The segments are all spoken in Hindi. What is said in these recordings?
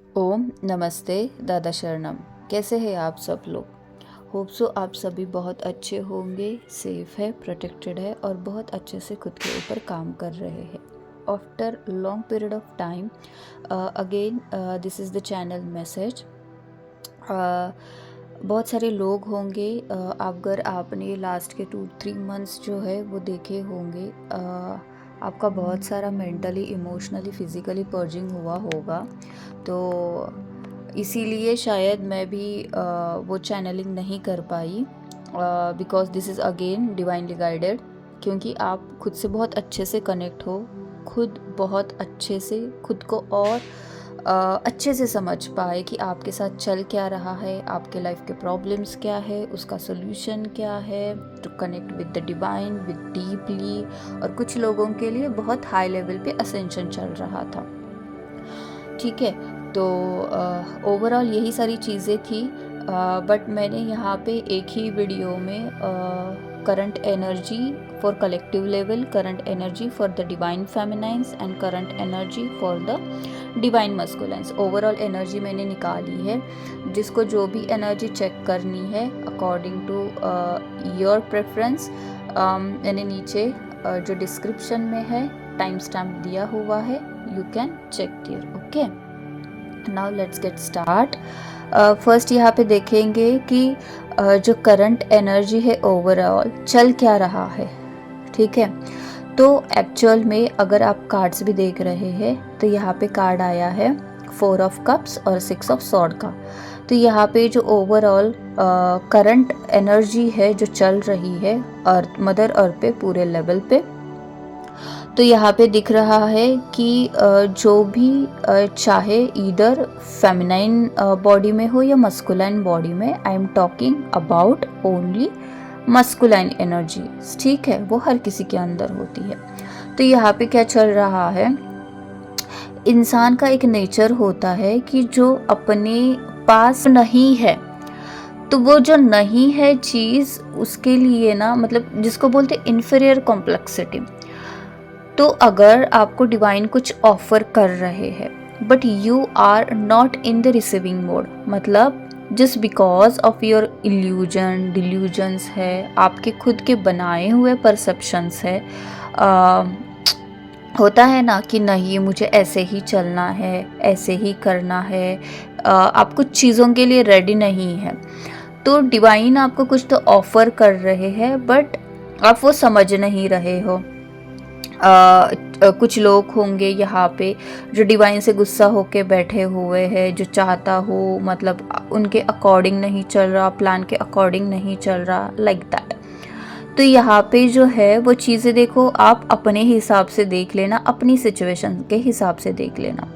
ओम नमस्ते दादा शरणम। कैसे हैं आप सब लोग? होप सो आप सभी बहुत अच्छे होंगे, सेफ है, प्रोटेक्टेड है और बहुत अच्छे से खुद के ऊपर काम कर रहे हैं। After long period of time again this is the channel message. बहुत सारे लोग होंगे, अगर आपने लास्ट के 2-3 मंथ्स जो है वो देखे होंगे, आपका बहुत सारा मेंटली, इमोशनली, फिज़िकली पर्जिंग हुआ होगा। तो इसीलिए शायद मैं भी वो चैनलिंग नहीं कर पाई, because this is again divinely guided. क्योंकि आप खुद से बहुत अच्छे से कनेक्ट हो, खुद बहुत अच्छे से खुद को और अच्छे से समझ पाए कि आपके साथ चल क्या रहा है, आपके लाइफ के प्रॉब्लम्स क्या है, उसका सोल्यूशन क्या है, to connect with the divine, with deeply. और कुछ लोगों के लिए बहुत हाई लेवल पे असेंशन चल रहा था, ठीक है। तो ओवरऑल यही सारी चीज़ें थी, बट मैंने यहाँ पे एक ही वीडियो में current energy for collective level, current energy for the divine feminines and current energy for the divine masculines, overall energy मैंने निकाली है। जिसको जो भी एनर्जी चेक करनी है अकॉर्डिंग टू योर प्रेफरेंस, मैंने नीचे जो डिस्क्रिप्शन में है टाइम स्टैम्प दिया हुआ है, you can check there. Okay, now let's get start. First यहाँ पे देखेंगे कि जो करंट एनर्जी है ओवरऑल चल क्या रहा है, ठीक है। तो एक्चुअल में अगर आप कार्ड्स भी देख रहे हैं तो यहाँ पे कार्ड आया है 4 ऑफ कप्स और 6 ऑफ सॉर्ड का। तो यहाँ पे जो ओवरऑल करंट एनर्जी है जो चल रही है अर्थ, मदर अर्थ पे पूरे लेवल पे, तो यहाँ पे दिख रहा है कि जो भी चाहे इधर फेमिनाइन बॉडी में हो या मस्कुलाइन बॉडी में, I am talking about only masculine energy, ठीक है, वो हर किसी के अंदर होती है। तो यहाँ पे क्या चल रहा है, इंसान का एक नेचर होता है कि जो अपने पास नहीं है, तो वो जो नहीं है चीज़, उसके लिए ना, मतलब जिसको बोलते इन्फीरियर कॉम्प्लेक्सिटी। तो अगर आपको डिवाइन कुछ ऑफर कर रहे हैं but you are not in the receiving mode, मतलब just because of your illusion, delusions है, आपके खुद के बनाए हुए परसेप्शंस है, होता है ना कि नहीं मुझे ऐसे ही चलना है, ऐसे ही करना है, आप कुछ चीज़ों के लिए रेडी नहीं है। तो डिवाइन आपको कुछ तो ऑफर कर रहे हैं बट आप वो समझ नहीं रहे हो। कुछ लोग होंगे यहाँ पे जो डिवाइन से गुस्सा होके बैठे हुए हैं, जो चाहता हो, मतलब उनके अकॉर्डिंग नहीं चल रहा, प्लान के अकॉर्डिंग नहीं चल रहा, लाइक दैट। तो यहाँ पे जो है वो चीज़ें देखो, आप अपने हिसाब से देख लेना, अपनी सिचुएशन के हिसाब से देख लेना।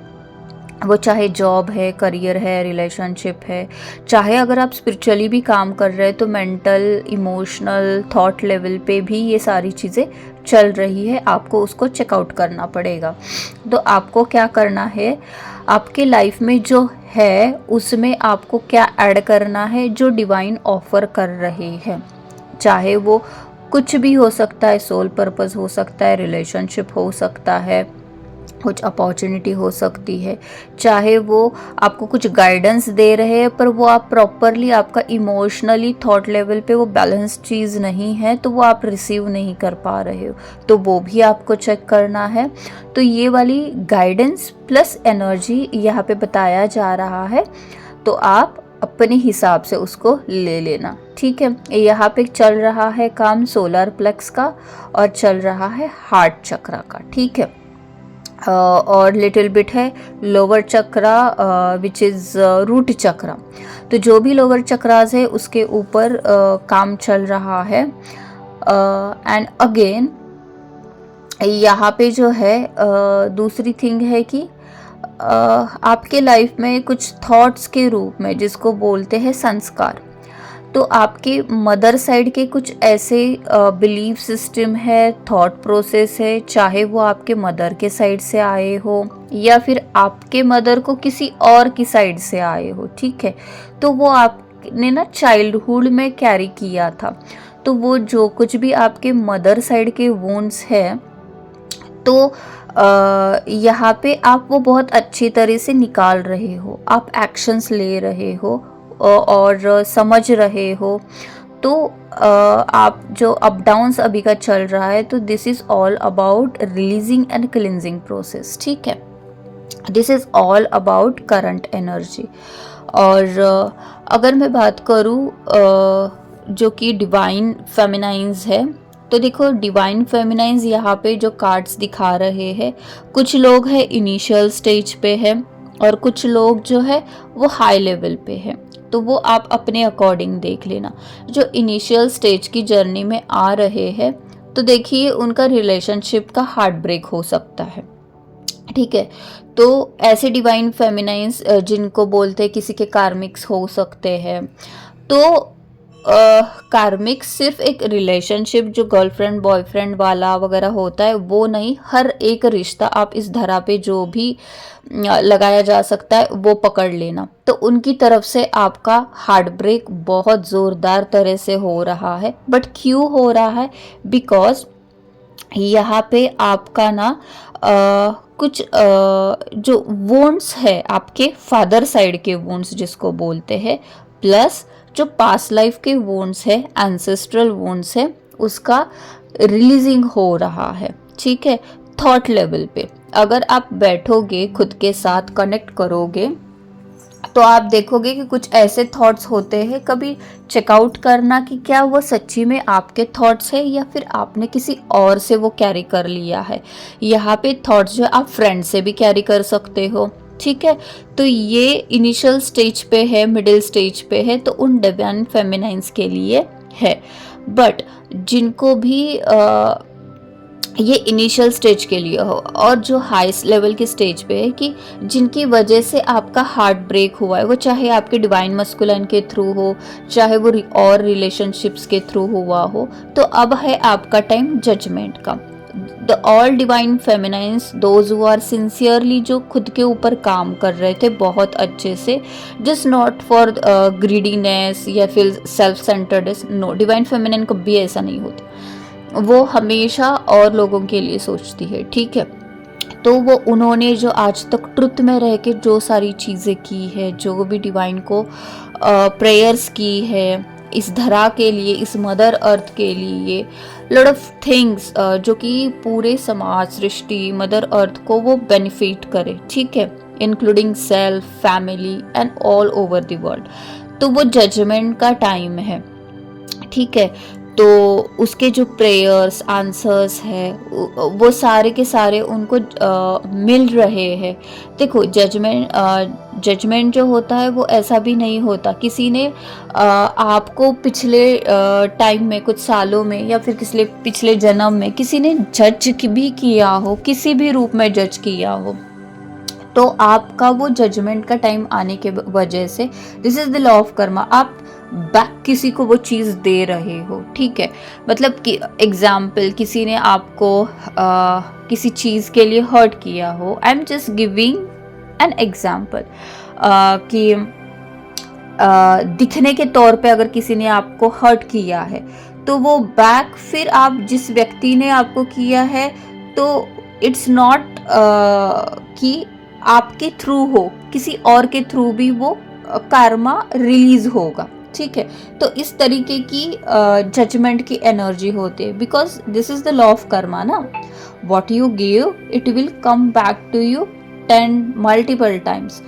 वो चाहे जॉब है, करियर है, रिलेशनशिप है, चाहे अगर आप स्पिरिचुअली भी काम कर रहे हैं तो मेंटल, इमोशनल, थॉट लेवल पे भी ये सारी चीज़ें चल रही है, आपको उसको चेकआउट करना पड़ेगा। तो आपको क्या करना है, आपके लाइफ में जो है उसमें आपको क्या ऐड करना है जो डिवाइन ऑफर कर रहे हैं, चाहे वो कुछ भी हो सकता है, सोल पर्पस हो सकता है, रिलेशनशिप हो सकता है, कुछ अपॉर्चुनिटी हो सकती है, चाहे वो आपको कुछ गाइडेंस दे रहे हैं पर वो आप प्रॉपरली, आपका इमोशनली, थॉट लेवल पे वो बैलेंस चीज़ नहीं है तो वो आप रिसीव नहीं कर पा रहे हो, तो वो भी आपको चेक करना है। तो ये वाली गाइडेंस प्लस एनर्जी यहाँ पे बताया जा रहा है, तो आप अपने हिसाब से उसको ले लेना, ठीक है। यहाँ पे चल रहा है काम सोलर प्लेक्स का और चल रहा है हार्ट चक्रा का, ठीक है। और लिटिल बिट है lower chakra which is root chakra. तो जो भी लोअर चक्रास है उसके ऊपर काम चल रहा है। एंड अगेन यहाँ पे जो है दूसरी थिंग है कि आपके लाइफ में कुछ थॉट्स के रूप में, जिसको बोलते हैं संस्कार, तो आपके मदर साइड के कुछ ऐसे बिलीफ सिस्टम है, थॉट प्रोसेस है, चाहे वो आपके मदर के साइड से आए हो या फिर आपके मदर को किसी और की साइड से आए हो, ठीक है। तो वो आपने ना चाइल्डहुड में कैरी किया था, तो वो जो कुछ भी आपके मदर साइड के वुंड्स है, तो यहाँ पे आप वो बहुत अच्छी तरह से निकाल रहे हो, आप एक्शंस ले रहे हो और समझ रहे हो। तो आप जो अप डाउन्स अभी का चल रहा है, तो this is all about releasing and cleansing process, ठीक है। This is all about current energy. और अगर मैं बात करूँ जो कि डिवाइन फेमिनाइंस है, तो देखो डिवाइन फेमिनाइंस यहाँ पे जो कार्ड्स दिखा रहे हैं, कुछ लोग हैं इनिशियल स्टेज पे है और कुछ लोग जो है वो हाई लेवल पे है। तो वो आप अपने अकॉर्डिंग देख लेना। जो इनिशियल स्टेज की जर्नी में आ रहे हैं, तो देखिए उनका रिलेशनशिप का हार्ट ब्रेक हो सकता है, ठीक है। तो ऐसे डिवाइन फेमिनाइंस जिनको बोलते हैं, किसी के कार्मिक्स हो सकते हैं। तो कार्मिक्स सिर्फ एक रिलेशनशिप जो गर्लफ्रेंड बॉयफ्रेंड वाला वगैरह होता है वो नहीं, हर एक रिश्ता आप इस धरा पे जो भी लगाया जा सकता है वो पकड़ लेना। तो उनकी तरफ से आपका हार्ट ब्रेक बहुत ज़ोरदार तरह से हो रहा है। बट क्यों हो रहा है? बिकॉज यहाँ पे आपका ना कुछ जो वोन्ड्स है, आपके फादर साइड के वोन्ड्स जिसको बोलते हैं, प्लस जो पास्ट लाइफ के वोन्ड्स है, एंसेस्ट्रल वोन्ड्स है, उसका रिलीजिंग हो रहा है, ठीक है। थॉट लेवल पे अगर आप बैठोगे, खुद के साथ कनेक्ट करोगे, तो आप देखोगे कि कुछ ऐसे थॉट्स होते हैं। कभी चेकआउट करना कि क्या वो सच्ची में आपके थॉट्स है या फिर आपने किसी और से वो कैरी कर लिया है। यहाँ पे थॉट्स जो आप फ्रेंड से भी कैरी कर सकते हो, ठीक है। तो ये इनिशियल स्टेज पे है, मिडिल स्टेज पे है, तो उन डिवाइन फेमिनाइंस के लिए है। बट जिनको भी ये इनिशियल स्टेज के लिए हो, और जो हाईएस्ट लेवल के स्टेज पे है कि जिनकी वजह से आपका हार्ट ब्रेक हुआ है, वो चाहे आपके डिवाइन मस्कुलिन के थ्रू हो, चाहे वो और रिलेशनशिप्स के थ्रू हुआ हो, तो अब है आपका टाइम जजमेंट का। The all divine feminines, those who are sincerely, जो खुद के ऊपर काम कर रहे थे बहुत अच्छे से, जस्ट नॉट फॉर ग्रीडीनेस या फिर self centredness, no, divine feminine कभी ऐसा नहीं होता। वो हमेशा और लोगों के लिए सोचती है, ठीक है। तो वो उन्होंने जो आज तक ट्रुथ में रह के जो सारी चीज़ें की है, जो भी डिवाइन को प्रेयर्स की है इस धरा के लिए, इस मदर अर्थ के लिए, लॉट ऑफ थिंग्स जो कि पूरे समाज, सृष्टि, मदर अर्थ को वो बेनिफिट करे, ठीक है, including self, family and all over the world. तो वो जजमेंट का टाइम है, ठीक है। तो उसके जो प्रेयर्स, आंसर्स है, वो सारे के सारे उनको मिल रहे हैं। देखो जजमेंट जो होता है वो ऐसा भी नहीं होता, किसी ने आपको पिछले टाइम में, कुछ सालों में या फिर पिछले जन्म में किसी ने जज भी किया हो, किसी भी रूप में जज किया हो, तो आपका वो जजमेंट का टाइम आने के वजह से, this is the law of Karma, आप बैक किसी को वो चीज़ दे रहे हो, ठीक है। मतलब कि एग्जाम्पल, किसी ने आपको किसी चीज़ के लिए हर्ट किया हो, I am just giving an example, कि दिखने के तौर पे अगर किसी ने आपको हर्ट किया है, तो वो बैक फिर आप जिस व्यक्ति ने आपको किया है, तो इट्स नॉट कि आपके थ्रू हो, किसी और के थ्रू भी वो कर्मा रिलीज होगा, ठीक है। तो इस तरीके की जजमेंट की एनर्जी होती है, because this is the law of karma ना, what you give it will come back to you 10 multiple times.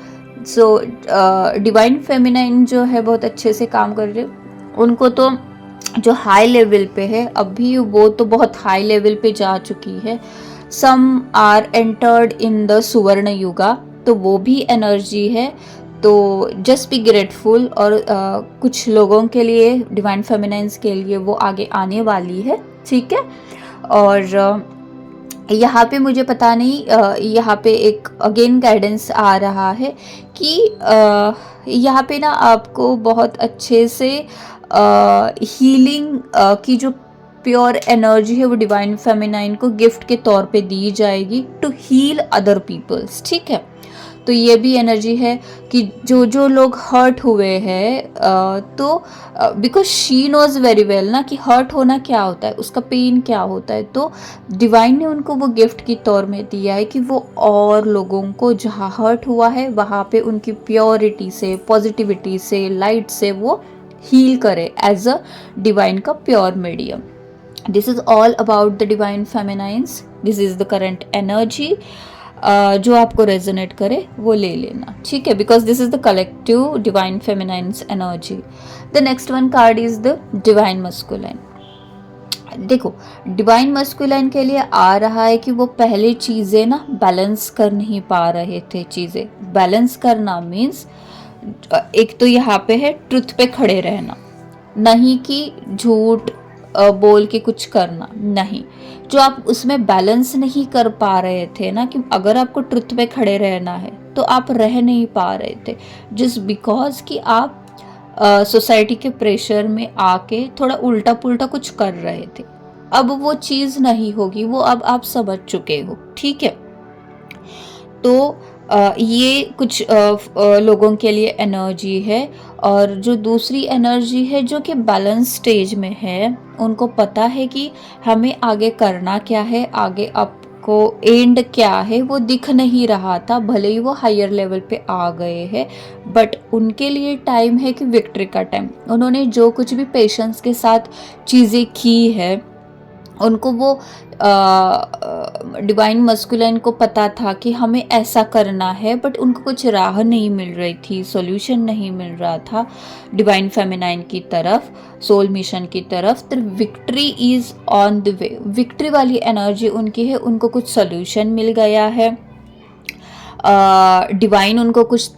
So divine feminine जो है बहुत अच्छे से काम कर रहे, उनको तो जो हाई लेवल पे है अभी, वो तो बहुत हाई लेवल पे जा चुकी है। Some are entered in the सुवर्ण युगा, तो वो भी एनर्जी है। तो जस्ट बी ग्रेटफुल। और कुछ लोगों के लिए, डिवाइन फेमिनाइंस के लिए वो आगे आने वाली है, ठीक है। और यहाँ पे मुझे पता नहीं, यहाँ पे एक अगेन गाइडेंस आ रहा है कि यहाँ पे ना आपको बहुत अच्छे से हीलिंग की जो प्योर एनर्जी है वो डिवाइन फेमिनाइन को गिफ्ट के तौर पे दी जाएगी टू हील अदर पीपल्स, ठीक है। तो ये भी एनर्जी है कि जो जो लोग हर्ट हुए हैं, तो because she knows very well ना कि हर्ट होना क्या होता है, उसका पेन क्या होता है, तो डिवाइन ने उनको वो गिफ्ट की तौर में दिया है कि वो और लोगों को जहाँ हर्ट हुआ है वहाँ पे उनकी प्योरिटी से, पॉजिटिविटी से, लाइट से वो हील करे एज अ डिवाइन का pure medium. This is all about the divine feminines, this is the current energy. जो आपको रेजोनेट करे वो ले लेना, ठीक है, because this is the collective divine feminines energy. The next one card is the divine masculine. देखो डिवाइन मस्कुलाइन के लिए आ रहा है कि वो पहले चीज़ें ना बैलेंस कर नहीं पा रहे थे। चीज़ें बैलेंस करना मीन्स एक तो यहाँ पे है ट्रुथ पे खड़े रहना, नहीं कि झूठ बोल के कुछ करना, नहीं। जो आप उसमें बैलेंस नहीं कर पा रहे थे ना, कि अगर आपको ट्रुथ पे खड़े रहना है तो आप रह नहीं पा रहे थे, जस्ट बिकॉज कि आप सोसाइटी के प्रेशर में आके थोड़ा उल्टा पुल्टा कुछ कर रहे थे। अब वो चीज़ नहीं होगी, वो अब आप समझ चुके हो, ठीक है। तो ये कुछ लोगों के लिए एनर्जी है। और जो दूसरी एनर्जी है जो कि बैलेंस स्टेज में है, उनको पता है कि हमें आगे करना क्या है, आगे आपको एंड क्या है वो दिख नहीं रहा था, भले ही वो हायर लेवल पे आ गए हैं, बट उनके लिए टाइम है कि विक्ट्री का टाइम। उन्होंने जो कुछ भी पेशेंस के साथ चीज़ें की है, उनको वो डिवाइन मस्कुलाइन को पता था कि हमें ऐसा करना है, बट उनको कुछ राह नहीं मिल रही थी, सॉल्यूशन नहीं मिल रहा था डिवाइन फेमिनाइन की तरफ, सोल मिशन की तरफ। तो victory is on the way, victory वाली एनर्जी उनकी है, उनको कुछ सॉल्यूशन मिल गया है, डिवाइन उनको कुछ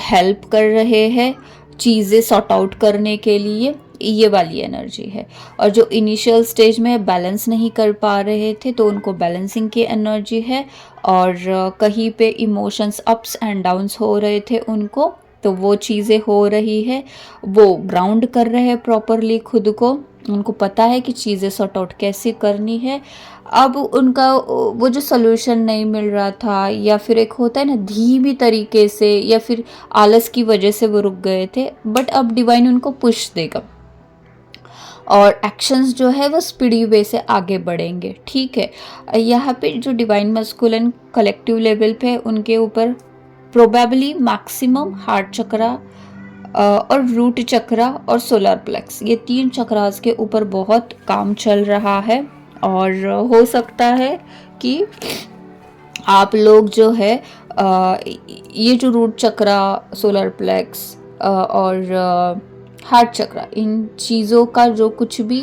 हेल्प कर रहे हैं चीज़ें सॉर्ट आउट करने के लिए, ये वाली एनर्जी है। और जो इनिशियल स्टेज में बैलेंस नहीं कर पा रहे थे तो उनको बैलेंसिंग की एनर्जी है। और कहीं पे इमोशंस अप्स एंड डाउन्स हो रहे थे उनको, तो वो चीज़ें हो रही है, वो ग्राउंड कर रहे हैं प्रॉपरली खुद को, उनको पता है कि चीज़ें सॉर्ट आउट कैसे करनी है। अब उनका वो जो सोल्यूशन नहीं मिल रहा था, या फिर एक होता है ना धीमी तरीके से, या फिर आलस की वजह से वो रुक गए थे, बट अब डिवाइन उनको पुश देगा और एक्शंस जो है वो स्पीडी वे से आगे बढ़ेंगे, ठीक है। यहाँ पे जो डिवाइन मस्कुलिन कलेक्टिव लेवल पे उनके ऊपर प्रोबेबली मैक्सिमम हार्ट चक्रा और रूट चक्रा और सोलर प्लेक्स, ये 3 चक्रास के ऊपर बहुत काम चल रहा है। और हो सकता है कि आप लोग जो है ये जो रूट चक्रा, सोलर प्लेक्स और हार्ट चक्रा, इन चीज़ों का जो कुछ भी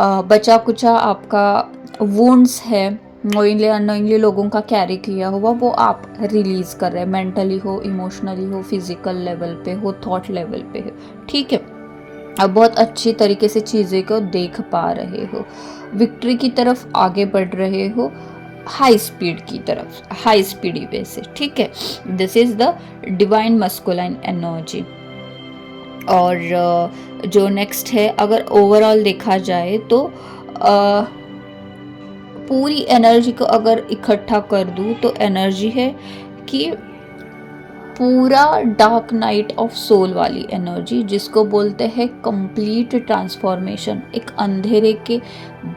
बचा कुचा आपका वुंड्स है, नोइंगली अननोइंगली लोगों का कैरी किया हुआ, वो आप रिलीज़ कर रहे हैं, मेंटली हो, इमोशनली हो, फिजिकल लेवल पे हो, थॉट लेवल पे हो, ठीक है। अब बहुत अच्छी तरीके से चीज़ें को देख पा रहे हो, विक्ट्री की तरफ आगे बढ़ रहे हो, हाई स्पीड की तरफ, हाई स्पीडी वे से, ठीक है। This is the divine masculine energy. और जो नेक्स्ट है, अगर ओवरऑल देखा जाए तो पूरी एनर्जी को अगर इकट्ठा कर दूँ तो एनर्जी है कि पूरा डार्क नाइट ऑफ सोल वाली एनर्जी, जिसको बोलते हैं कंप्लीट ट्रांसफॉर्मेशन। एक अंधेरे के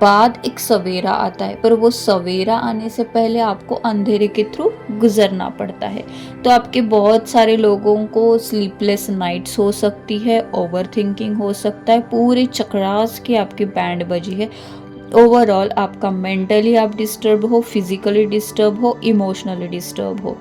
बाद एक सवेरा आता है, पर वो सवेरा आने से पहले आपको अंधेरे के थ्रू गुजरना पड़ता है। तो आपके बहुत सारे लोगों को स्लीपलेस नाइट्स हो सकती है, ओवर थिंकिंग हो सकता है, पूरे चक्रास की आपकी बैंड बजी है। ओवरऑल आपका मेंटली आप डिस्टर्ब हो, फिजिकली डिस्टर्ब हो, इमोशनली डिस्टर्ब हो,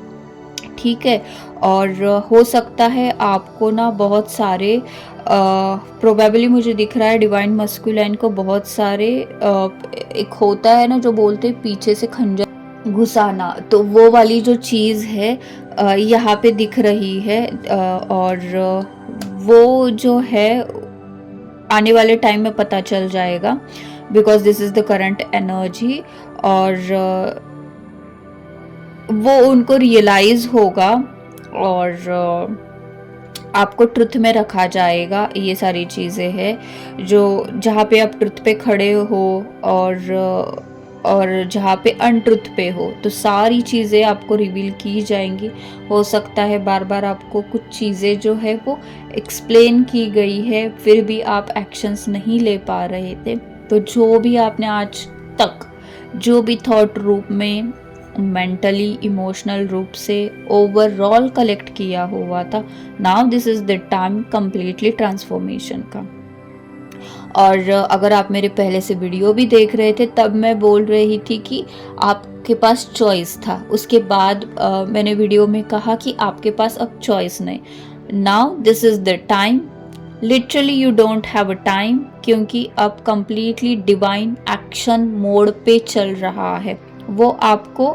ठीक है। और हो सकता है आपको ना बहुत सारे प्रोबेबली मुझे दिख रहा है डिवाइन मस्कुलाइन को बहुत सारे एक होता है ना जो बोलते हैं पीछे से खंजर घुसाना, तो वो वाली जो चीज़ है यहाँ पे दिख रही है। और वो जो है आने वाले टाइम में पता चल जाएगा, because this is the current energy. और वो उनको रियलाइज़ होगा और आपको ट्रुथ में रखा जाएगा। ये सारी चीज़ें हैं जो जहाँ पे आप ट्रुथ पे खड़े हो और जहाँ पे अनट्रुथ पे हो, तो सारी चीज़ें आपको रिवील की जाएंगी। हो सकता है बार बार आपको कुछ चीज़ें जो है वो एक्सप्लेन की गई है, फिर भी आप एक्शंस नहीं ले पा रहे थे। तो जो भी आपने आज तक जो भी थॉट रूप में, मेंटली, इमोशनल रूप से ओवरऑल कलेक्ट किया हुआ था, now this is the time completely transformation का। और अगर आप मेरे पहले से वीडियो भी देख रहे थे, तब मैं बोल रही थी कि आपके पास चॉइस था। उसके बाद मैंने वीडियो में कहा कि आपके पास अब चॉइस नहीं। Now this is the time, literally you don't have a time, क्योंकि अब कंप्लीटली डिवाइन एक्शन मोड पे चल रहा है। वो आपको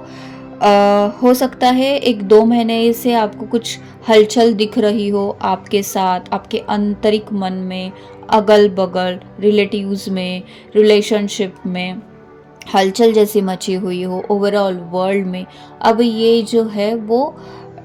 हो सकता है 1-2 महीने से आपको कुछ हलचल दिख रही हो आपके साथ, आपके आंतरिक मन में, अगल बगल, रिलेटिव्स में, रिलेशनशिप में हलचल जैसी मची हुई हो, ओवरऑल वर्ल्ड में। अब ये जो है वो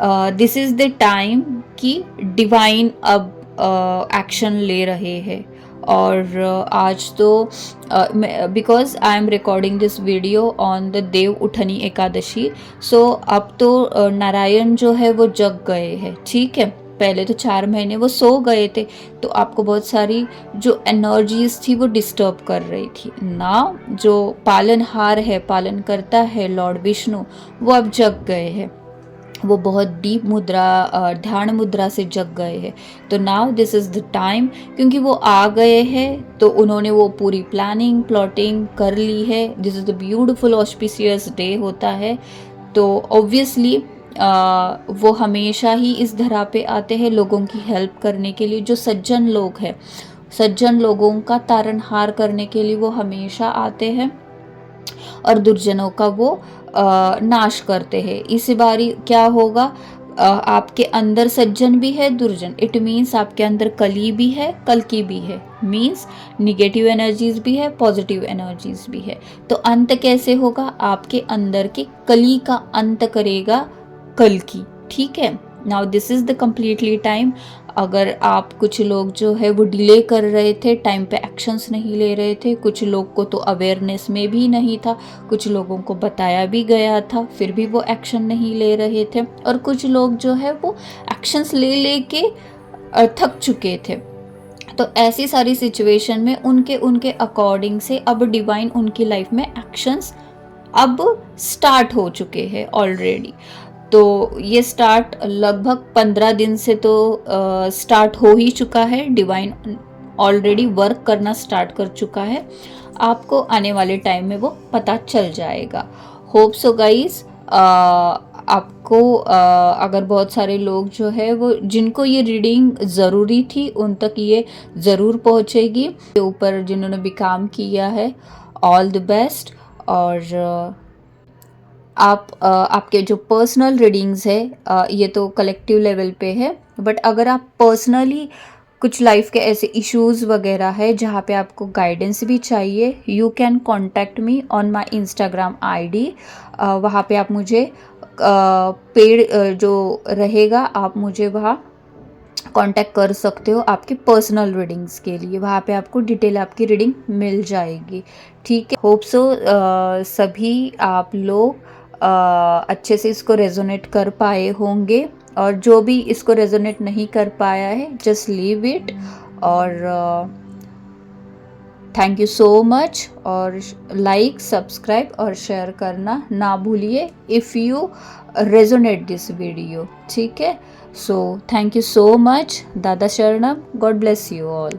दिस इज़ द टाइम कि डिवाइन अब एक्शन ले रहे हैं। और आज तो because I am recording this video on the Dev Uthani Ekadashi, so अब तो नारायण जो है वो जग गए हैं, ठीक है। पहले तो 4 महीने वो सो गए थे, तो आपको बहुत सारी जो एनर्जीज थी वो डिस्टर्ब कर रही थी ना। जो पालनहार है, पालन करता है लॉर्ड विष्णु, वो अब जग गए हैं। वो बहुत डीप मुद्रा, ध्यान मुद्रा से जग गए हैं। तो now this is the time, क्योंकि वो आ गए हैं तो उन्होंने वो पूरी प्लानिंग प्लॉटिंग कर ली है। This is the beautiful auspicious day होता है। तो ऑब्वियसली वो हमेशा ही इस धरा पे आते हैं लोगों की हेल्प करने के लिए। जो सज्जन लोग हैं, सज्जन लोगों का तारनहार करने के लिए वो हमेशा आते हैं, और दुर्जनों का वो नाश करते हैं। इस बारी क्या होगा, आपके अंदर सज्जन भी है, दुर्जन, इट मीन्स आपके अंदर कली भी है, कल्की भी है, मीन्स निगेटिव एनर्जीज भी है, पॉजिटिव एनर्जीज भी है। तो अंत कैसे होगा, आपके अंदर के कली का अंत करेगा कल्की, ठीक है। Now this is the completely time. अगर आप, कुछ लोग जो है वो डिले कर रहे थे, टाइम पे एक्शंस नहीं ले रहे थे, कुछ लोग को तो अवेयरनेस में भी नहीं था, कुछ लोगों को बताया भी गया था फिर भी वो एक्शन नहीं ले रहे थे, और कुछ लोग जो है वो एक्शंस ले ले के थक चुके थे। तो ऐसी सारी सिचुएशन में उनके उनके अकॉर्डिंग से अब डिवाइन उनकी लाइफ में एक्शंस अब स्टार्ट हो चुके हैं ऑलरेडी। तो ये स्टार्ट लगभग 15 दिन से तो स्टार्ट हो ही चुका है। डिवाइन ऑलरेडी वर्क करना स्टार्ट कर चुका है। आपको आने वाले टाइम में वो पता चल जाएगा। होप सो गाइस, आपको अगर बहुत सारे लोग जो है वो, जिनको ये रीडिंग ज़रूरी थी, उन तक ये ज़रूर पहुँचेगी। के ऊपर जिन्होंने भी काम किया है, ऑल द बेस्ट। और आपके जो पर्सनल रीडिंग्स है, ये तो कलेक्टिव लेवल पे है, बट अगर आप पर्सनली कुछ लाइफ के ऐसे इश्यूज़ वगैरह है जहाँ पे आपको गाइडेंस भी चाहिए, you can contact me on my Instagram ID। वहाँ पे आप मुझे पेड जो रहेगा, आप मुझे वहाँ कांटेक्ट कर सकते हो आपकी पर्सनल रीडिंग्स के लिए। वहाँ पे आपको डिटेल आपकी रीडिंग मिल जाएगी, ठीक है। होप सो सभी आप लोग अच्छे से इसको रेजोनेट कर पाए होंगे, और जो भी इसको रेजोनेट नहीं कर पाया है, जस्ट लीव इट। और थैंक यू सो मच। और लाइक, सब्सक्राइब और शेयर करना ना भूलिए if you resonate this video, ठीक है। So thank you so much. दादा शरणम। God bless you all.